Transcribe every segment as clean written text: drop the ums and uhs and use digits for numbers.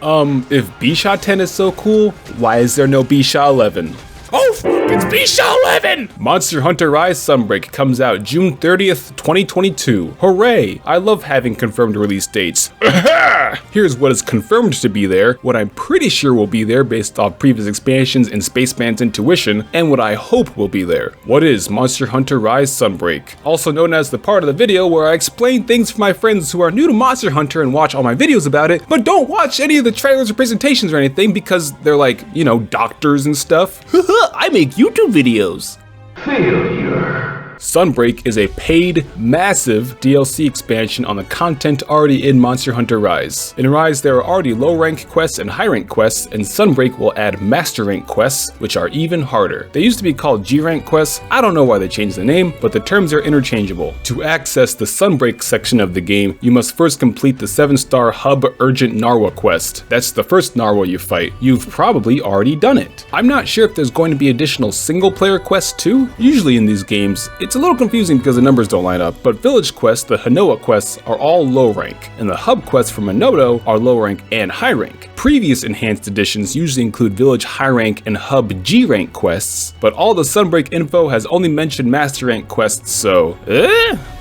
If Bisha 10 is so cool, why is there no Bisha 11? Oh, it's Bisha 11! Monster Hunter Rise Sunbreak comes out June 30th, 2022. Hooray! I love having confirmed release dates. Here's what is confirmed to be there, what I'm pretty sure will be there based off previous expansions and Spaceman's intuition, and what I hope will be there. What is Monster Hunter Rise Sunbreak? Also known as the part of the video where I explain things for my friends who are new to Monster Hunter and watch all my videos about it, but don't watch any of the trailers or presentations or anything because they're like, you know, doctors and stuff. I make YouTube videos. Failure. Sunbreak is a paid, massive DLC expansion on the content already in Monster Hunter Rise. In Rise, there are already low-rank quests and high-rank quests, and Sunbreak will add master-rank quests, which are even harder. They used to be called G-rank quests. I don't know why they changed the name, but the terms are interchangeable. To access the Sunbreak section of the game, you must first complete the 7-star Hub Urgent Narwa quest. That's the first Narwa you fight. You've probably already done it. I'm not sure if there's going to be additional single-player quests too. Usually in these games, it's a little confusing because the numbers don't line up, but village quests, the Hanoa quests, are all low rank, and the hub quests from Minoto are low rank and high rank. Previous enhanced editions usually include village high rank and hub G rank quests, but all the Sunbreak info has only mentioned master rank quests, so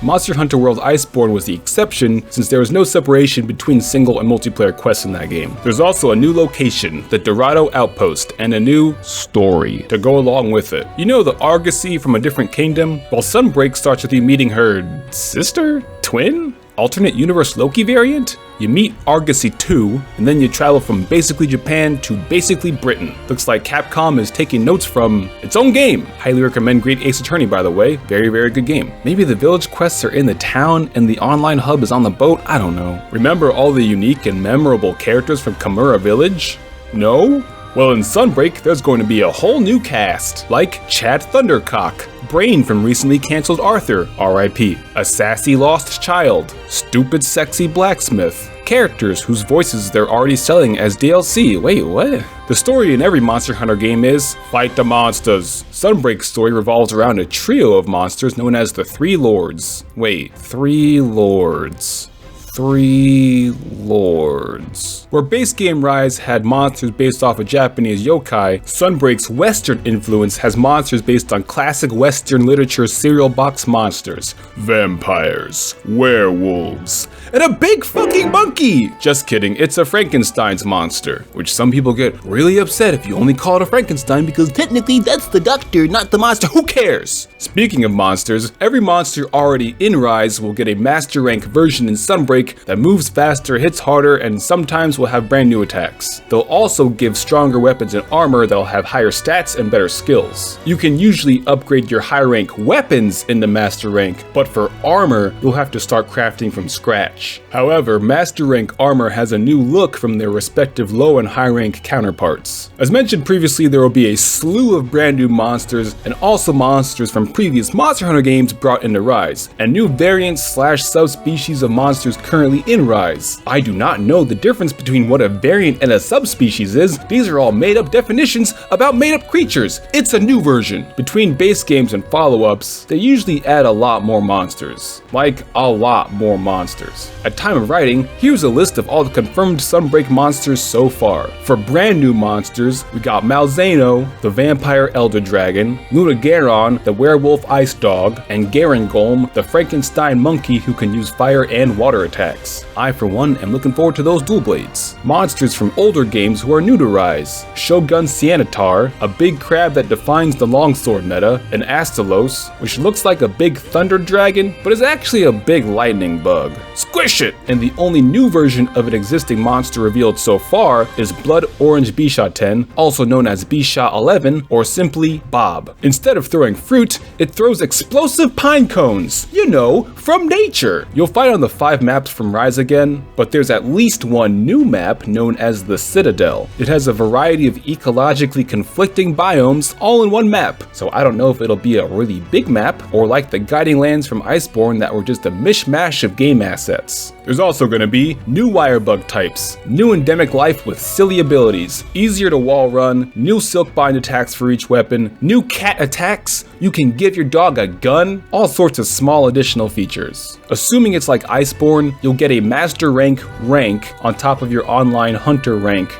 Monster Hunter World Iceborne was the exception since there was no separation between single and multiplayer quests in that game. There's also a new location, the Dorado Outpost, and a new story to go along with it. You know the Argosy from a different kingdom? Well, Sunbreak starts with you meeting her sister? Twin? Alternate universe Loki variant? You meet Argosy 2, and then you travel from basically Japan to basically Britain. Looks like Capcom is taking notes from its own game. Highly recommend Great Ace Attorney, by the way. Very, very good game. Maybe the village quests are in the town and the online hub is on the boat? I don't know. Remember all the unique and memorable characters from Kamura Village? No? Well, in Sunbreak, there's going to be a whole new cast, like Chad Thundercock, Brain from recently cancelled Arthur, R.I.P., a sassy lost child, stupid sexy blacksmith, characters whose voices they're already selling as DLC. Wait, what? The story in every Monster Hunter game is fight the monsters. Sunbreak's story revolves around a trio of monsters known as the Three Lords. Wait, Three Lords. Three Lords. Where base game Rise had monsters based off of Japanese yokai, Sunbreak's Western influence has monsters based on classic Western literature cereal box monsters. Vampires, werewolves, and a big fucking monkey! Just kidding, it's a Frankenstein's monster, which some people get really upset if you only call it a Frankenstein because Technically, that's the doctor, not the monster. who cares? Speaking of monsters, every monster already in Rise will get a master rank version in Sunbreak that moves faster, hits harder, and sometimes will have brand new attacks. They'll also give stronger weapons and armor that'll have higher stats and better skills. You can usually upgrade your high rank weapons into master rank, but for armor, you'll have to start crafting from scratch. However, master rank armor has a new look from their respective low and high rank counterparts. As mentioned previously, there will be a slew of brand new monsters and also monsters from previous Monster Hunter games brought into Rise, and new variants / subspecies of monsters currently in Rise. I do not know the difference between what a variant and a subspecies is. These are all made up definitions about made up creatures. It's a new version. Between base games and follow-ups, they usually add a lot more monsters. Like a lot more monsters. At time of writing, here's a list of all the confirmed Sunbreak monsters so far. For brand new monsters, we got Malzeno, the vampire elder dragon, Lunagaron, the werewolf ice dog, and Garangolm, the Frankenstein monkey who can use fire and water attacks. I, for one, am looking forward to those dual blades. Monsters from older games who are new to Rise. Shogun Cianatar, a big crab that defines the longsword meta, and Astalos, which looks like a big thunder dragon, but is actually a big lightning bug. Squish it! And the only new version of an existing monster revealed so far is Blood Orange Bisha 10, also known as Bisha 11, or simply Bob. Instead of throwing fruit, it throws explosive pine cones. You know, from nature. You'll find on the 5 maps from Rise again, but there's at least one new map known as the Citadel. It has a variety of ecologically conflicting biomes all in one map, so I don't know if it'll be a really big map or like the Guiding Lands from Iceborne that were just a mishmash of game assets. stats. There's also going to be new wire bug types, new endemic life with silly abilities, easier to wall run, new silkbind attacks for each weapon, new cat attacks, you can give your dog a gun, all sorts of small additional features. Assuming it's like Iceborne, you'll get a master rank on top of your online hunter rank,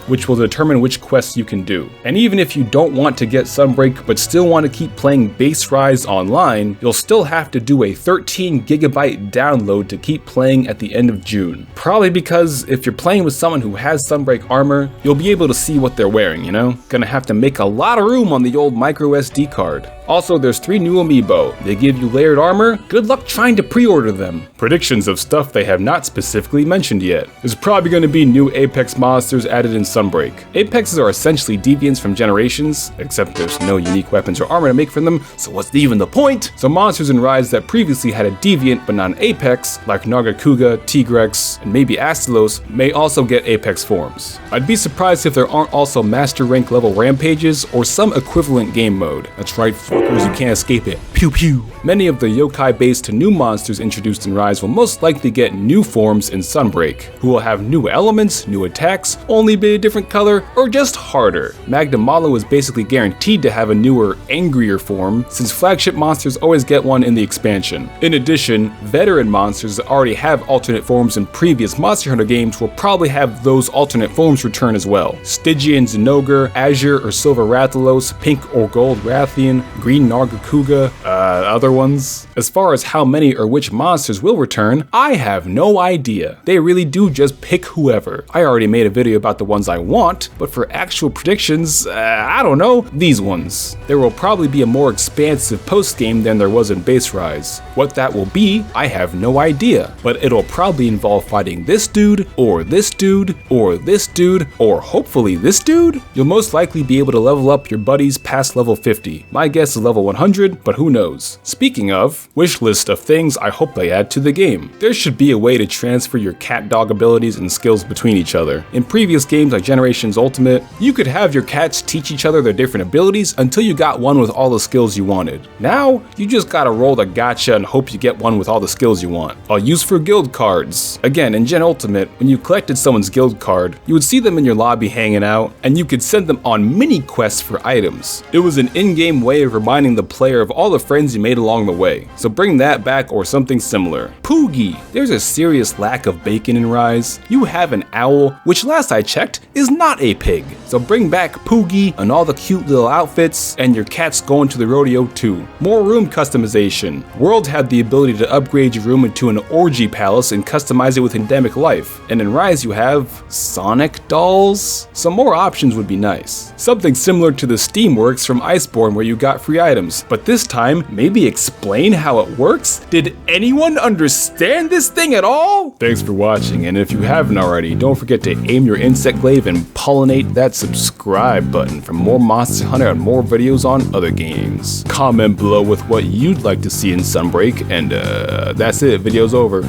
which will determine which quests you can do. And even if you don't want to get Sunbreak but still want to keep playing base Rise online, you'll still have to do a 13 gigabyte download to keep playing at the end of June. Probably because if you're playing with someone who has Sunbreak armor, you'll be able to see what they're wearing, you know? Gonna have to make a lot of room on the old micro SD card. Also, there's 3 new amiibo. They give you layered armor. Good luck trying to pre-order them. Predictions of stuff they have not specifically mentioned yet. There's probably going to be new Apex monsters added in Sunbreak. Apexes are essentially deviants from Generations, except there's no unique weapons or armor to make from them, so what's even the point? So monsters in Rise that previously had a deviant but not an Apex, like Nargacuga, Tigrex, and maybe Astalos, may also get Apex forms. I'd be surprised if there aren't also master rank level rampages or some equivalent game mode. That's right, fuckers, you can't escape it. Pew pew. Many of the yokai-based new monsters introduced in Rise will most likely get new forms in Sunbreak, who will have new elements, new attacks, only be a different color, or just harder. Magnum Malo is basically guaranteed to have a newer, angrier form, since flagship monsters always get one in the expansion. In addition, veteran monsters that already have alternate forms in previous Monster Hunter games will probably have those alternate forms return as well. Stygian Zinogre, Azure or Silver Rathalos, Pink or Gold Rathian, Green Nargacuga, other ones. As far as how many or which monsters will return, I have no idea. They really do just pick whoever. I already made a video about the ones I want, but for actual predictions, I don't know, these ones. There will probably be a more expansive post-game than there was in Base Rise. What that will be, I have no idea, but it'll probably involve fighting this dude, or this dude, or this dude, or hopefully this dude. You'll most likely be able to level up your buddies past level 50. My guess is level 100, but who knows. Speaking of, wish list of things I hope they add to the game. There should be a way to transfer your cat dog abilities and skills between each other. In previous games like Generations Ultimate, you could have your cats teach each other their different abilities until you got one with all the skills you wanted. Now, you just gotta roll the gacha and hope you get one with all the skills you want. I'll use for guild cards. Again, in Gen Ultimate, when you collected someone's guild card, you would see them in your lobby hanging out, and you could send them on mini quests for items. It was an in-game way of reminding the player of all the friends you made along the way. So bring that back or something similar. Poogie! There's a serious lack of bacon in Rise. You have an owl, which last I checked is not a pig. So bring back Poogie and all the cute little outfits, and your cat's going to the rodeo too. More room customization. World had the ability to upgrade your room into an orgy palace and customize it with endemic life. And in Rise you have Sonic dolls? Some more options would be nice. Something similar to the Steamworks from Iceborne where you got free items, but this time maybe explain how it works? Did anyone understand this thing at all? Thanks for watching, and if you haven't already, don't forget to aim your insect glaive and pollinate that subscribe button for more Monster Hunter and more videos on other games. Comment below with what you'd like to see in Sunbreak, and that's it, video's over.